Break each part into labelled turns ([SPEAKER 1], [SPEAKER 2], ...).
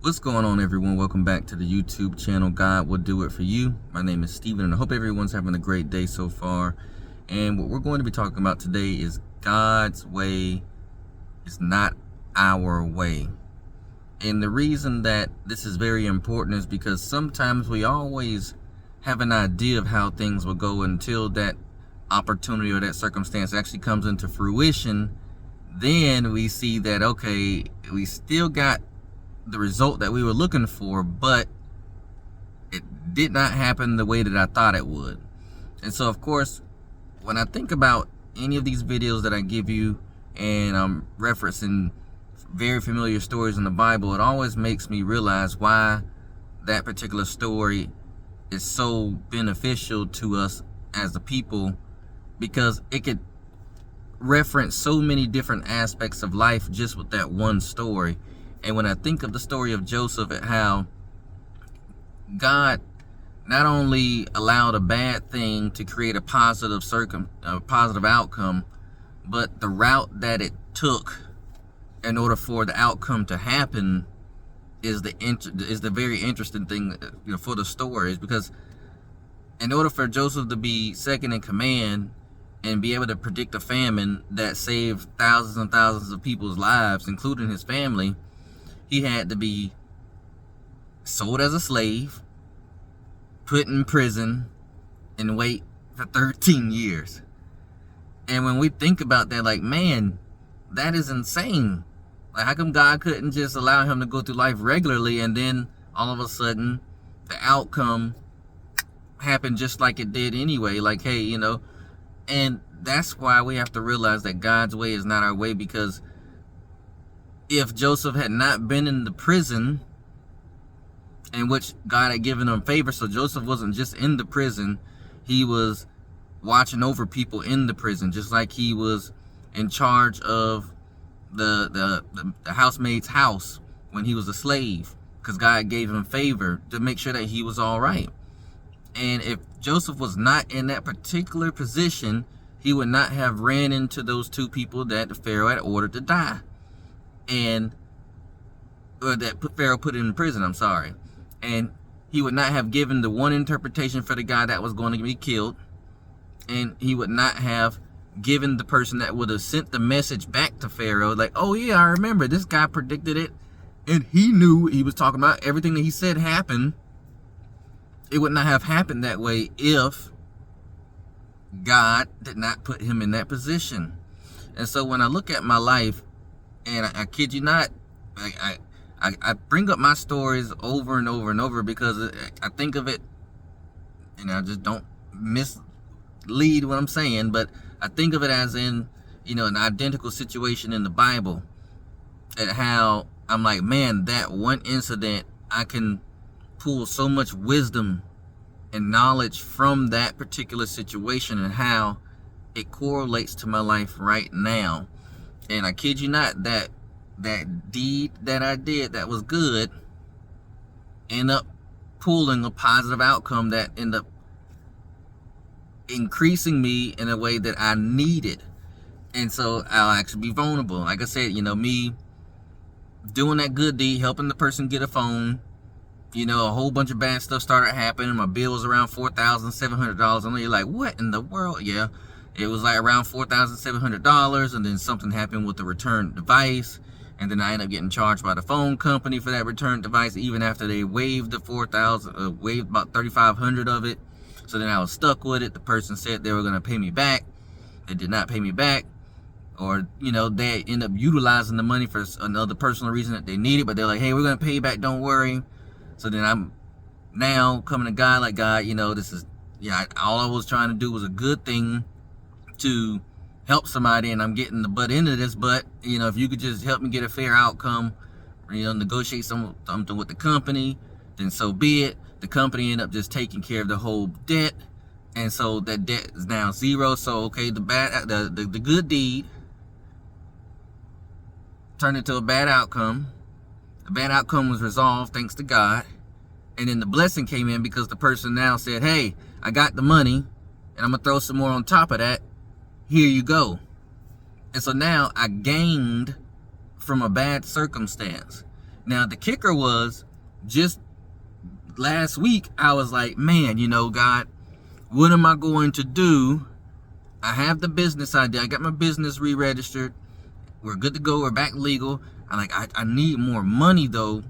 [SPEAKER 1] What's going on, everyone? Welcome back to the YouTube channel. God will do it for you. My name is Steven, and I hope everyone's having a great day so far. And what we're going to be talking about today is God's way is not our way. And the reason that this is very important is because sometimes we always have an idea of how things will go until that opportunity or that circumstance actually comes into fruition. Then we see that, okay, we still got the result that we were looking for, but it did not happen the way that I thought it would. And so, of course, when I think about any of these videos that I give you and I'm referencing very familiar stories in the Bible, it always makes me realize why that particular story is so beneficial to us as a people, because it could reference so many different aspects of life just with that one story. And when I think of the story of Joseph and how God not only allowed a bad thing to create a positive outcome, but the route that it took in order for the outcome to happen is the very interesting thing, for the stories. Because in order for Joseph to be second in command and be able to predict a famine that saved thousands and thousands of people's lives, including his family, he had to be sold as a slave, put in prison, and wait for 13 years. And when we think about that, like, man, that is insane. Like, how come God couldn't just allow him to go through life regularly, and then all of a sudden the outcome happened just like it did anyway? Like, hey, and that's why we have to realize that God's way is not our way. Because if Joseph had not been in the prison in which God had given him favor, so Joseph wasn't just in the prison, he was watching over people in the prison, just like he was in charge of the housemaid's house when he was a slave, because God gave him favor to make sure that he was all right. And if Joseph was not in that particular position, he would not have ran into those two people that the Pharaoh had ordered to die, or that Pharaoh put in prison, I'm sorry. And he would not have given the one interpretation for the guy that was going to be killed. And he would not have given the person that would have sent the message back to Pharaoh, like, oh yeah, I remember, this guy predicted it, and he knew what he was talking about. Everything that he said happened. It would not have happened that way if God did not put him in that position. And so when I look at my life, and I kid you not, I bring up my stories over and over and over because I think of it, and I just don't mislead what I'm saying, but I think of it as in, an identical situation in the Bible, and how I'm like, man, that one incident, I can pull so much wisdom and knowledge from that particular situation and how it correlates to my life right now. And I kid you not, that deed that I did that was good ended up pulling a positive outcome that ended up increasing me in a way that I needed. And so I'll actually be vulnerable. Like I said, me doing that good deed, helping the person get a phone, a whole bunch of bad stuff started happening. My bill was around $4,700. And you're like, what in the world? Yeah. It was like around $4,700, and then something happened with the return device, and then I ended up getting charged by the phone company for that return device, even after they waived the $4,000, waived about $3,500 of it. So then I was stuck with it. The person said they were going to pay me back. They did not pay me back, or they end up utilizing the money for another personal reason that they needed, but they're like, hey, we're going to pay you back, don't worry. So then I'm now coming to God, like, God, this is, all I was trying to do was a good thing to help somebody, and I'm getting the butt end of this, but if you could just help me get a fair outcome, negotiate something with the company, then so be it. The company ended up just taking care of the whole debt, and so that debt is now zero. So okay, the good deed turned into a bad outcome. The bad outcome was resolved thanks to God, and then the blessing came in because the person now said, hey, I got the money, and I'm gonna throw some more on top of that. Here you go. And so now I gained from a bad circumstance. Now, the kicker was just last week, I was like, man, God, what am I going to do? I have the business idea. I got my business re-registered. We're good to go. We're back legal. I need more money, though,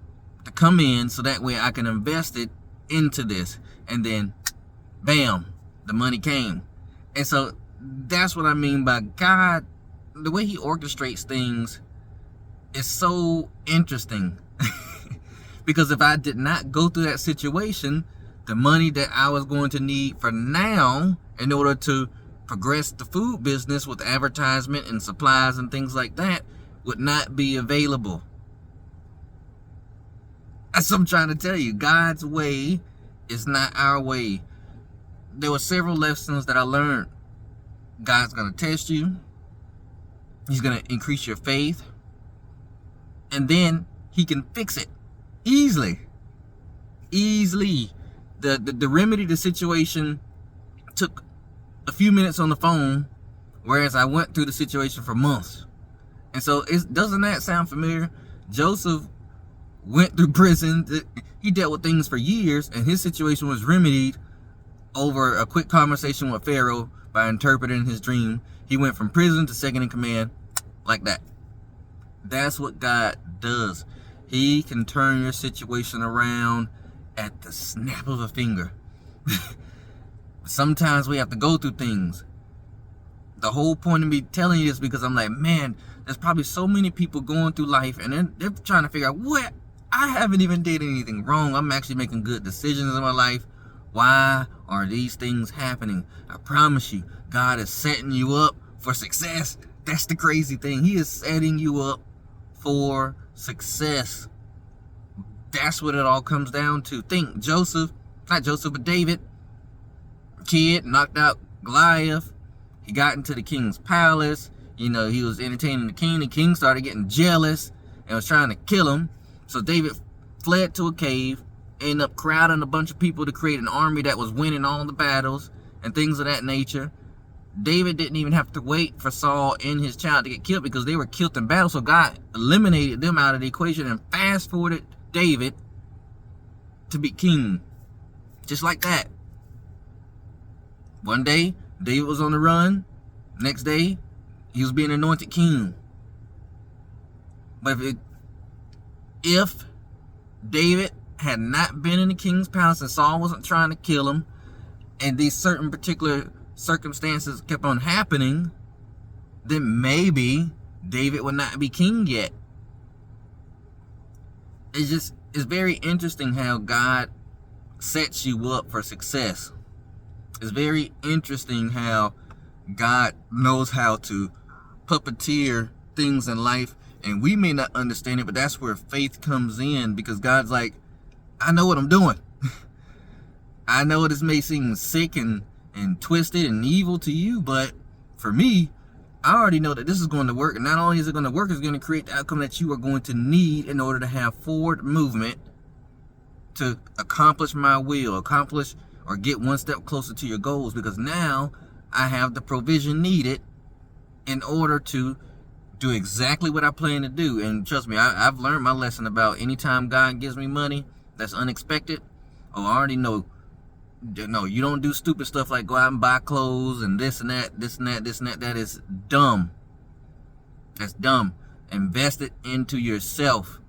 [SPEAKER 1] to come in so that way I can invest it into this. And then, bam, the money came. And so that's what I mean by God. The way he orchestrates things is so interesting. Because if I did not go through that situation, the money that I was going to need for now in order to progress the food business with advertisement and supplies and things like that would not be available. That's what I'm trying to tell you. God's way is not our way. There were several lessons that I learned. God's going to test you. He's going to increase your faith. And then he can fix it easily. The remedy to the situation took a few minutes on the phone, whereas I went through the situation for months. And so doesn't that sound familiar? Joseph went through prison. He dealt with things for years, and his situation was remedied over a quick conversation with Pharaoh by interpreting his dream. He went from prison to second in command like that. That's what God does. He can turn your situation around at the snap of a finger. Sometimes we have to go through things. The whole point of me telling you this because I'm like, man, there's probably so many people going through life and they're trying to figure out what I haven't even did anything wrong. I'm actually making good decisions in my life. Why are these things happening? I promise you, God is setting you up for success. That's the crazy thing. He is setting you up for success. That's what it all comes down to. Think but David, kid, knocked out Goliath. He got into the king's palace. He was entertaining the king. The king started getting jealous and was trying to kill him. So David fled to a cave, ended up crowding a bunch of people to create an army that was winning all the battles and things of that nature. David didn't even have to wait for Saul and his child to get killed because they were killed in battle. So God eliminated them out of the equation and fast forwarded David to be king. Just like that. One day, David was on the run. Next day, he was being anointed king. But if David had not been in the king's palace and Saul wasn't trying to kill him, and these certain particular circumstances kept on happening, then maybe David would not be king yet. It's very interesting how God sets you up for success. It's very interesting how God knows how to puppeteer things in life, and we may not understand it, but that's where faith comes in, because God's like, I know what I'm doing. I know this may seem sick and twisted and evil to you, but for me, I already know that this is going to work. And not only is it going to work, it's going to create the outcome that you are going to need in order to have forward movement to accomplish my will, accomplish or get one step closer to your goals, because now I have the provision needed in order to do exactly what I plan to do. And trust me, I've learned my lesson about anytime God gives me money that's unexpected. Oh, I already know. No, you don't do stupid stuff like go out and buy clothes and this and that. That is dumb. That's dumb. Invest it into yourself.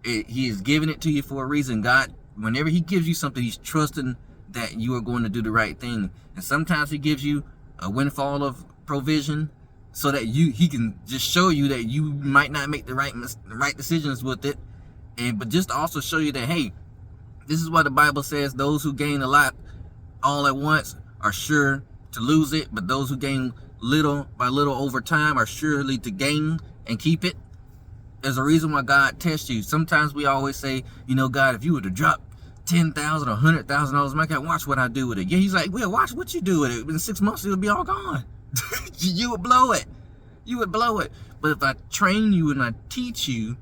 [SPEAKER 1] He is giving it to you for a reason. God, whenever he gives you something, he's trusting that you are going to do the right thing. And sometimes he gives you a windfall of provision so that he can just show you that you might not make the right decisions with it. But just to also show you that, hey, this is what the Bible says: those who gain a lot all at once are sure to lose it, but those who gain little by little over time are surely to gain and keep it. There's a reason why God tests you. Sometimes we always say, God, if you were to drop $10,000 or $100,000 my God, watch what I do with it. Yeah, he's like, well, watch what you do with it. In 6 months, it'll be all gone. You would blow it. But if I train you and I teach you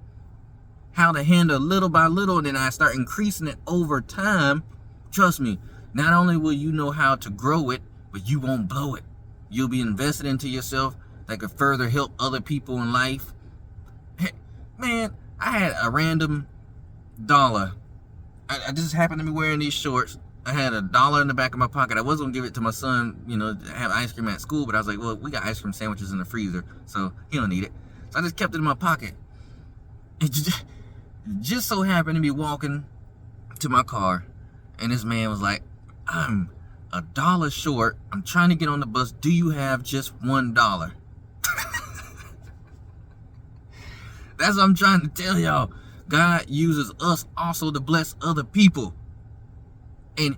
[SPEAKER 1] how to handle little by little, and then I start increasing it over time, trust me, not only will you know how to grow it, but you won't blow it. You'll be invested into yourself that could further help other people in life. Hey, man, I had a random dollar. I just happened to be wearing these shorts. I had $1 in the back of my pocket. I was gonna give it to my son, you know, to have ice cream at school, but I was like, well, we got ice cream sandwiches in the freezer, so he don't need it. So I just kept it in my pocket. It just so happened to be walking to my car, and this man was like, I'm $1 short. I'm trying to get on the bus. Do you have just $1? That's what I'm trying to tell y'all. God uses us also to bless other people. And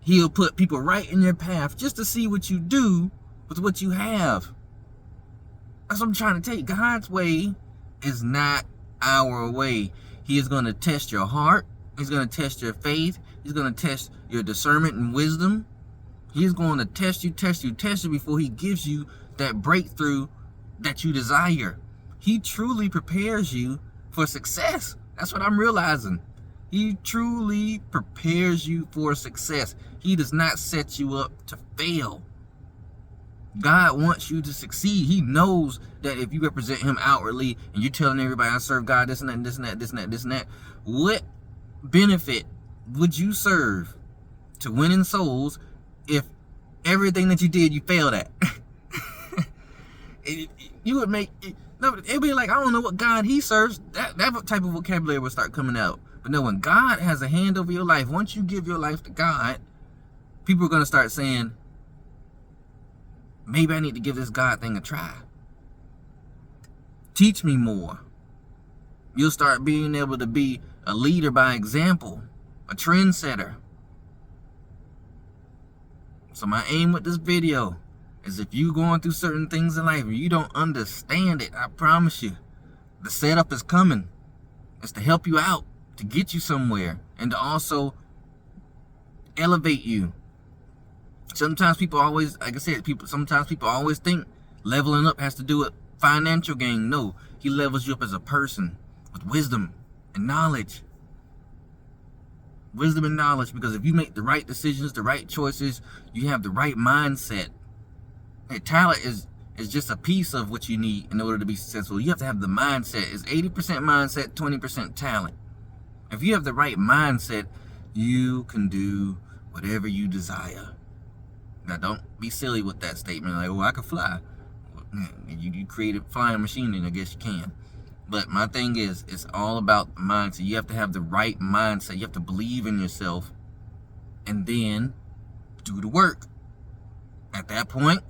[SPEAKER 1] he'll put people right in your path just to see what you do with what you have. That's what I'm trying to tell you. God's way is not our way. He is going to test your heart. He's going to test your faith. He's going to test your discernment and wisdom. He's going to test you before he gives you that breakthrough that you desire. He truly prepares you for success. That's what I'm realizing. He truly prepares you for success. He does not set you up to fail. God wants you to succeed. He knows that if you represent him outwardly and you're telling everybody, I serve God, this and that, this and that, this and that, this and that, what benefit would you serve to winning souls if everything that you did, you failed at? You would make... It'd be like, I don't know what God he serves. That type of vocabulary will start coming out. But no, when God has a hand over your life, once you give your life to God, people are going to start saying, maybe I need to give this God thing a try. Teach me more. You'll start being able to be a leader by example, a trendsetter. So my aim with this video is if you're going through certain things in life and you don't understand it, I promise you, the setup is coming. It's to help you out, to get you somewhere, and to also elevate you. Sometimes people always, like I said, sometimes people always think leveling up has to do with financial gain. No, he levels you up as a person with wisdom and knowledge. Wisdom and knowledge, because if you make the right decisions, the right choices, you have the right mindset. Hey, talent is just a piece of what you need in order to be successful. You have to have the mindset. It's 80% mindset, 20% talent. If you have the right mindset, you can do whatever you desire. Now, don't be silly with that statement. Like, oh, I can fly. Well, you create a flying machine, then I guess you can. But my thing is, it's all about the mindset. You have to have the right mindset. You have to believe in yourself and then do the work. At that point,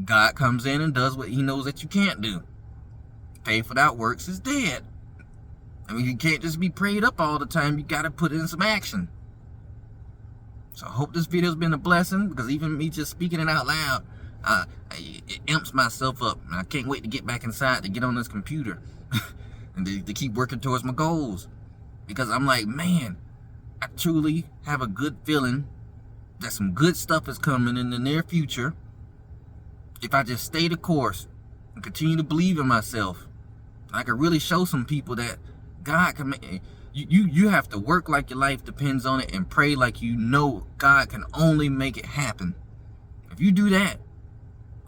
[SPEAKER 1] God comes in and does what he knows that you can't do. Faith without works is dead. I mean, you can't just be prayed up all the time. You got to put in some action. So I hope this video's been a blessing, because even me just speaking it out loud, it amps myself up. And I can't wait to get back inside to get on this computer and to keep working towards my goals. Because I'm like, man, I truly have a good feeling that some good stuff is coming in the near future. If I just stay the course and continue to believe in myself, I can really show some people that God can make. You have to work like your life depends on it and pray like you know God can only make it happen. If you do that,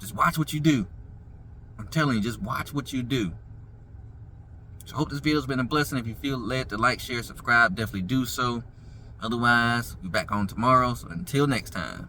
[SPEAKER 1] just watch what you do. I'm telling you, just watch what you do. So I hope this video's been a blessing. If you feel led to like, share, subscribe, definitely do so. Otherwise, we'll be back on tomorrow. So until next time.